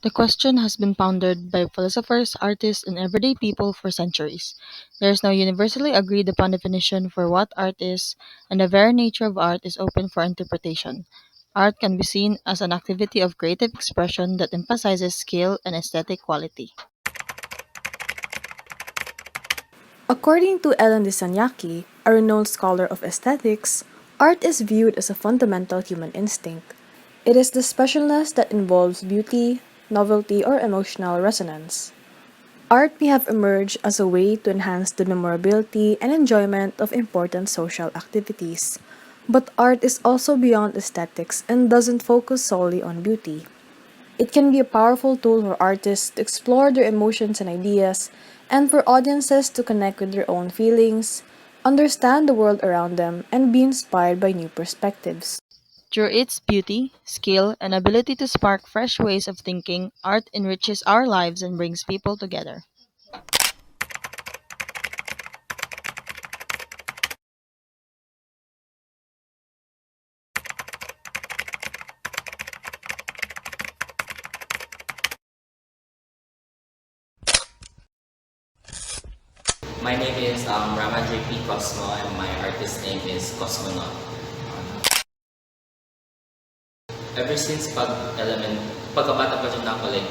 The question has been pondered by philosophers, artists, and everyday people for centuries. There is no universally agreed upon definition for what art is, and the very nature of art is open for interpretation. Art can be seen as an activity of creative expression that emphasizes skill and aesthetic quality. According to Ellen Disanyaki, a renowned scholar of aesthetics, art is viewed as a fundamental human instinct. It is the specialness that involves beauty, novelty, or emotional resonance. Art may have emerged as a way to enhance the memorability and enjoyment of important social activities. But art is also beyond aesthetics and doesn't focus solely on beauty. It can be a powerful tool for artists to explore their emotions and ideas, and for audiences to connect with their own feelings, understand the world around them, and be inspired by new perspectives. Through its beauty, skill, and ability to spark fresh ways of thinking, art enriches our lives and brings people together. My name is Rama JP Cosmo and my artist name is Cosmonaut. Ever since pagkabata pa dyan ako, like,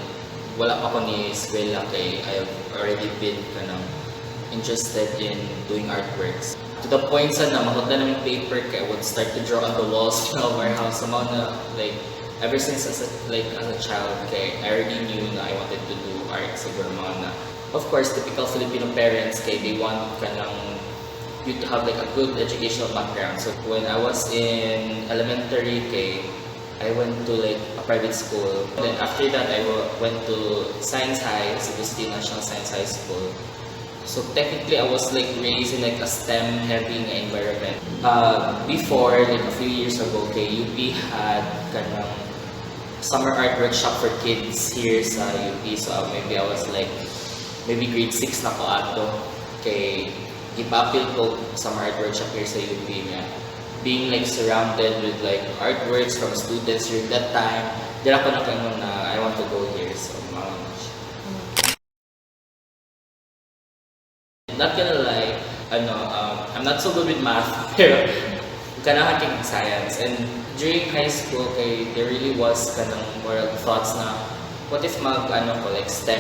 wala pa ako ni eskwela kay I've already been interested in doing artworks. To the point sa na makot na namin paper kay I would start to draw on the walls of our house. Somehow na, like, ever since as a child kay I already knew na I wanted to do art. Siguro mga na, of course, typical Filipino parents kay they want you to have like a good educational background. So when I was in elementary kay I went to like a private school. Then after that, went to Science High, Cebu City National Science High School. So technically, I was like raised in like a STEM-heavy environment. Before, like a few years ago, UP had summer art workshop for kids here sa UP. So maybe I was like, maybe grade 6 na ko ato. Kay gipapil ko summer art workshop here sa UP nga. Being like surrounded with like artworks from students during that time, dira ko na I want to go here. So, not gonna lie, I'm not so good with math, pero ganahan kay science. And during high school, there really was more thoughts na, what if like STEM,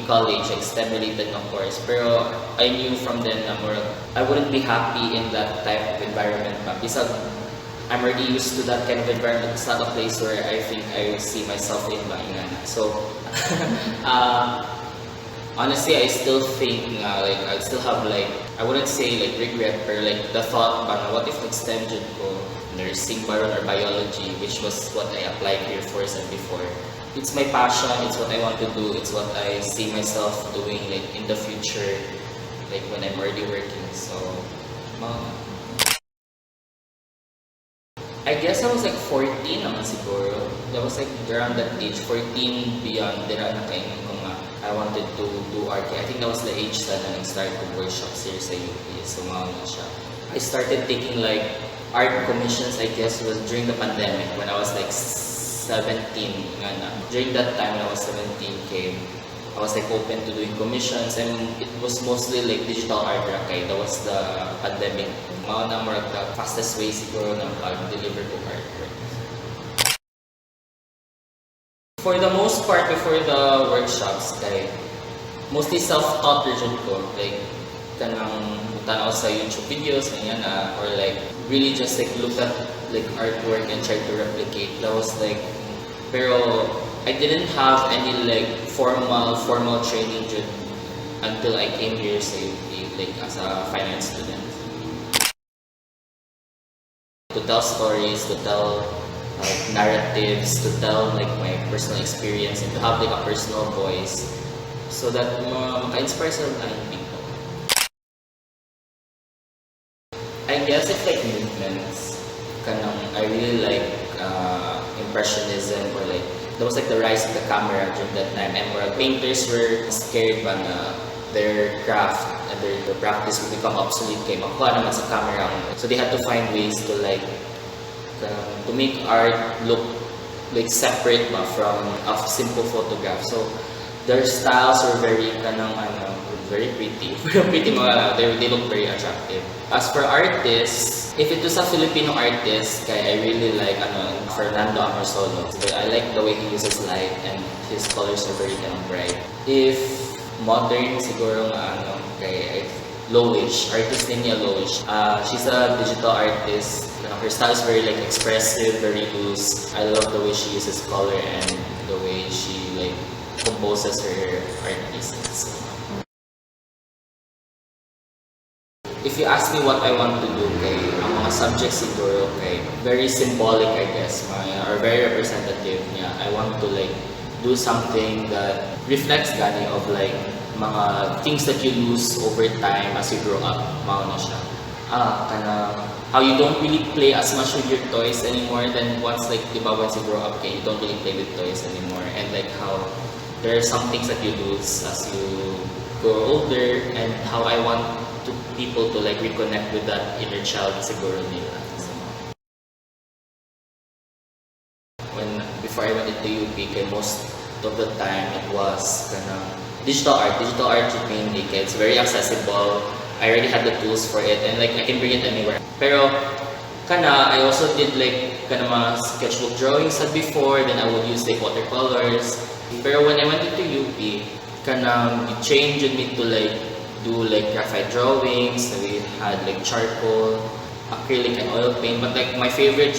college, like STEM related na course. Pero I knew from then na I wouldn't be happy in that type of environment. Because I'm already used to that kind of environment. It's not a place where I think I see myself in ba. So, honestly, I still think like I still have like I wouldn't say like regret, but like the thought what if STEM did ko nursing or biology, which was what I applied here for and before. It's my passion, it's what I want to do, it's what I see myself doing like in the future, like when I'm already working. So I guess I was like 14 naman siguro. That was like around that age, 14 beyond, dira na kainin ko nga I wanted to do art. I think that was the age na nag-start ko workshops here sa UP. So na siya. I started taking like art commissions, I guess, was during the pandemic when I was like 17 nga na. During that time when I was 17 I was like open to doing commissions, and it was mostly like digital art kay that was the pandemic. Mao na more the fastest way siguro ng pag-deliver ko artwork. For the most part, before the workshops, mostly self-taught region ko, like kanang tanaw sa YouTube videos, or like really just like look at like artwork and try to replicate. That was like, pero I didn't have any like formal training until I came here sa UP, like as a finance student. To tell stories, to tell like narratives, to tell like my personal experience, and to have like a personal voice, so that maka-inspire sa people. I guess it's like movements. I really like impressionism, or like that was like the rise of the camera during that time, and where painters were scared by their craft and their practice would become obsolete kay makuha naman sa camera. So they had to find ways to like to make art look like separate ba from a simple photograph. So their styles were very very pretty. Pretty mga, they look very attractive. As for artists, if it was a Filipino artist, kaya I really like Fernando Amorsolo. I like the way he uses light and his colors are very bright. If modern siguro kay Lowish, artist din niya Lowish. She's a digital artist. Her style is very like expressive, very loose. I love the way she uses color and the way she like composes her art pieces. If you ask me what I want to do, kay ang mga subjects siguro kay very symbolic I guess, or very representative niya. I want to like do something that reflects gani of like mga things that you lose over time as you grow up. Mao na siya. How you don't really play as much with your toys anymore than once like diba once you grow up, okay, you don't really play with toys anymore, and like how there are some things that you lose as you grow older, and how I want people to like reconnect with that inner child siguro nila. So, before I went into UP, kay most of the time it was digital art. Digital art mainly, it's very accessible. I already had the tools for it and like I can bring it anywhere. Pero I also did like mga sketchbook drawings before, then I would use like watercolors. Pero when I went into UP, it changed me to like do like graphite drawings. We had like charcoal, acrylic and oil paint. But like my favorite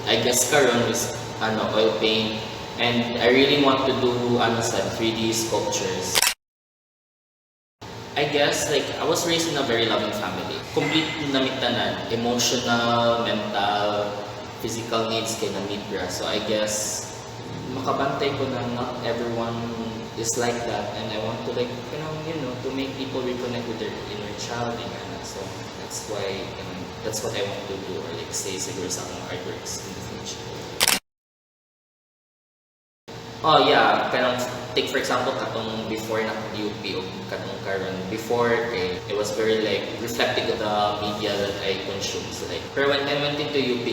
I guess karon is oil paint. And I really want to do 3D sculptures. I guess like I was raised in a very loving family. Complete namitanan, emotional, mental, physical needs kay na-meet. So I guess makabantay ko na not everyone is like that, and I want to like to make people reconnect with their inner child. So that's why that's what I want to do, or like say siguro sa akong artworks in the future. Oh yeah, take for example katong before na UP o katong karon. Before it was very like reflecting of the media that I consume. So like, pero when I went into UP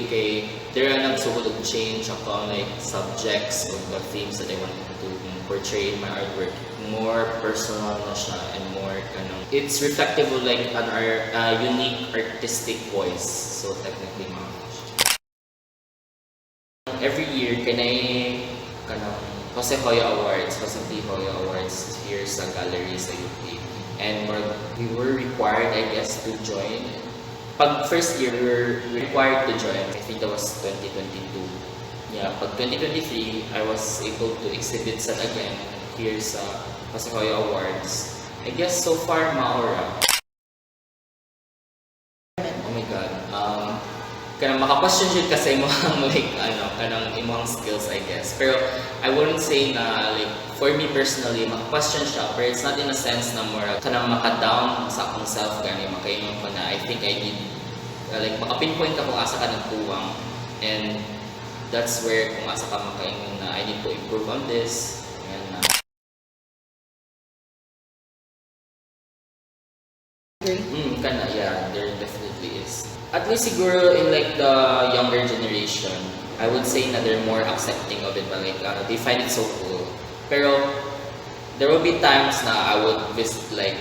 there are nagsugod og change ako like subjects or the themes that I wanted to portray in my artwork. More personal na siya and more it's reflective of like an unique artistic voice. So technically every year Jose Hoya Awards, Jose P. Hoya Awards here sa gallery sa UP. And we were required, I guess, to join. Pag first year, we were required to join. I think that was 2022. Yeah, pag 2023, I was able to exhibit sa again here sa Jose Hoya Awards. I guess so far, maora. Oh my God. Maka-question siya kasi imong like imong skills I guess. Pero I wouldn't say na like for me personally maka-question siya, but it's not in a sense na more maka-down sa akong self gani makaingon ko na I think I need like maka-pinpoint ka kung asa ka nagkuwang, and that's where kung asa ka makaingon na I need to improve on this. Yeah, there definitely is. At least siguro in like the younger generation, I would say na they're more accepting of it, but like they find it so cool. Pero there will be times na I would visit like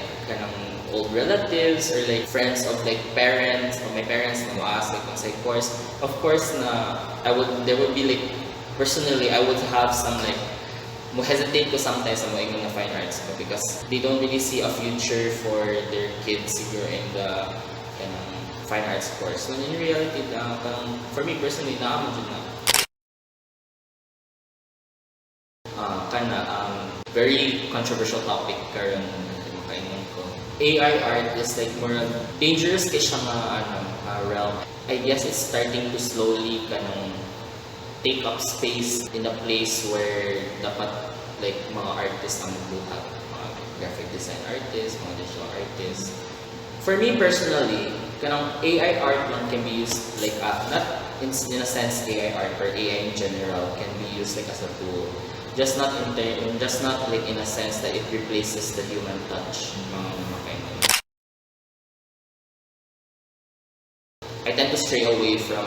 old relatives or like friends of like parents or my parents na ask like once of course na there would be like personally I would have some like mo hesitate ko sometimes sa mga na fine arts because they don't really see a future for their kids siguro in the fine arts course. So in reality, for me personally, naamon dyan na. Very controversial topic karon makaingon ko. AI art is like more dangerous kay siya realm. I guess it's starting to slowly take up space in a place where dapat like mga artists ang buhat, mga graphic design artists, mga digital artists. For me personally, AI art lang can be used like not in a sense AI art or AI in general can be used like as a tool. Just not like in a sense that it replaces the human touch. I tend to stray away from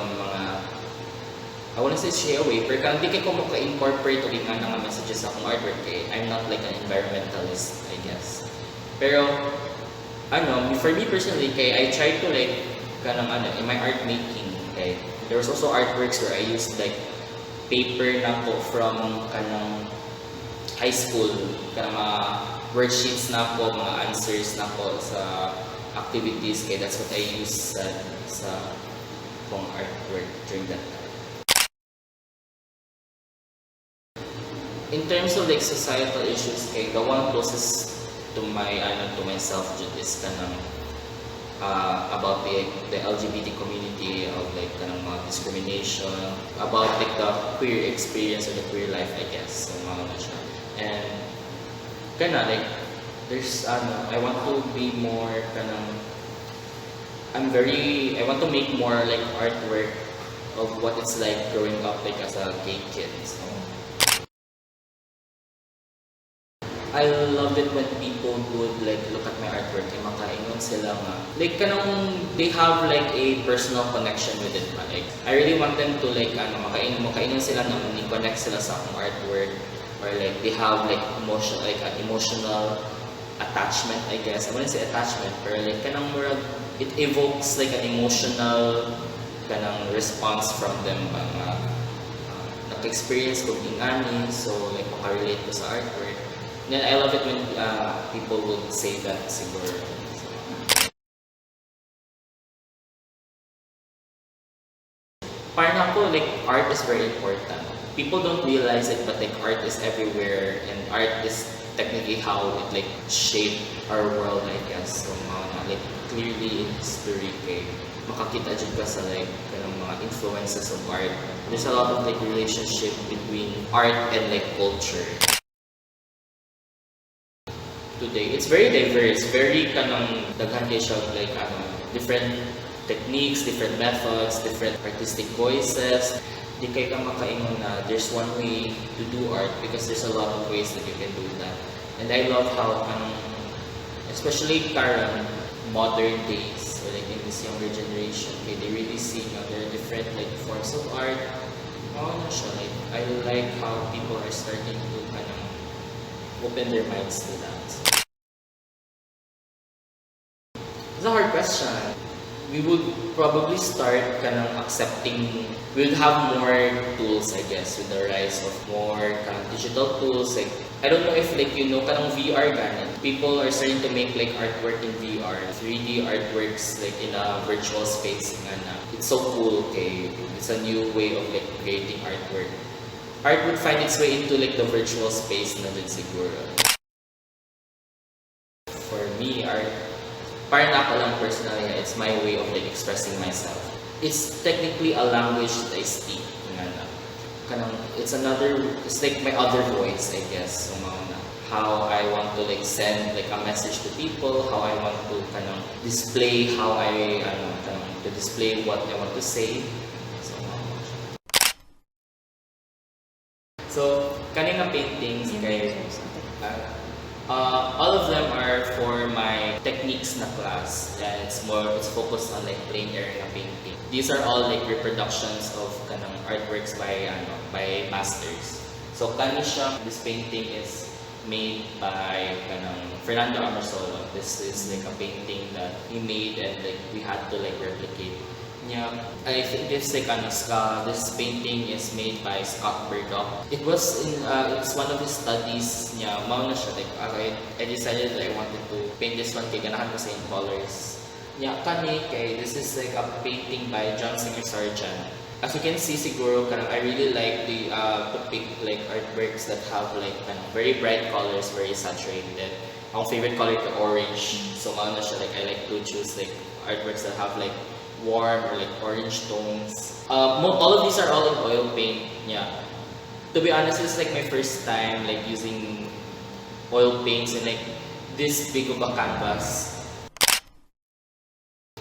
I wanna say stay away, pero kung di kay ko maka-incorporate o nga nga messages sa akong artwork kay I'm not like an environmentalist, I guess. Pero, for me personally, kay I try to like, in my art making, okay, there was also artworks where I used like paper na po from high school, mga worksheets na po, mga answers na po sa activities, kaya that's what I use sa kong artwork during that time. In terms of like societal issues, kay the one closest to myself is about the LGBT community, of like mga discrimination, about like the queer experience or the queer life, I guess. So mga siya. And like there's I want to be more I want to make more like artwork of what it's like growing up like as a gay kid. So I love it when people would like look at my artwork and makaingon sila nga. Like they have like a personal connection with it. Like I really want them to like makaingon sila na ni-connect sila sa akong artwork, or like they have like an emotional attachment, I guess. I wouldn't say attachment, pero like it evokes like an emotional response from them. Naka-experience ko ingani, so like maka-relate ko sa artwork. Then I love it when people would say that siguro. Parang ako, like art is very important. People don't realize it, but like art is everywhere, and art is technically how it like shaped our world, I guess. So like clearly in history, kay makakita dyan ka sa like mga influences of art. There's a lot of like relationship between art and like culture. Today, it's very diverse, very daghan kay siya like different techniques, different methods, different artistic voices. Di kay ka makaingon na there's one way to do art, because there's a lot of ways that you can do that. And I love how especially current modern days, or like in this younger generation, okay, they really see there are different like forms of art. Like I like how people are starting to open their minds to that. It's a hard question. We would probably start accepting, we would have more tools, I guess, with the rise of more digital tools. Like, I don't know if like VR ganun. People are starting to make like artwork in VR, 3D artworks like in a virtual space. It's so cool, okay? It's a new way of like creating artwork. Art would find its way into like the virtual space na din siguro. For me, art, parang ako lang personally, it's my way of like expressing myself. It's technically a language that I speak. It's like my other voice, I guess. So, how I want to like send like a message to people, how I want to display to display what I want to say. So, kanina paintings kay all of them are for my techniques na class, and it's focused on like plain area painting. These are all like reproductions of artworks by masters. So this painting is made by Fernando Amorsolo. This is like a painting that he made, and like we had to like replicate. Yeah, I think this painting is made by Scott Burdock. It's one of his studies niya. I decided that I wanted to paint this one kay ganahan ko sa in colors. Yeah, this is like a painting by John Singer Sargent. As you can see siguro, I really like to pick like artworks that have like very bright colors, very saturated. Ang favorite color is orange. So I like to choose like artworks that have like warm or like orange tones. All of these are all in oil paint. Yeah. To be honest, it's like my first time like using oil paints in like this big of a canvas.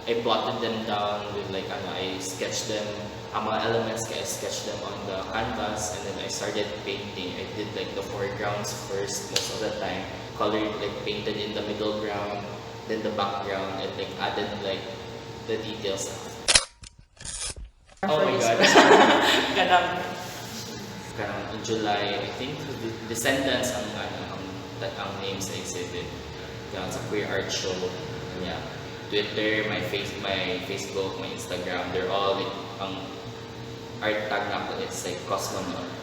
I plotted them down with like I sketched them. Mga elements, I sketched them on the canvas, and then I started painting. I did like the foregrounds first most of the time. Colored like painted in the middle ground, then the background, and like added like the details. Oh my god. Ganang. Karang in July, I think Descendants ang name sa exhibit. Kaya sa queer art show, yeah. Twitter, my Facebook, my Instagram, they're all ang art tag na ko is like Cosmonaut.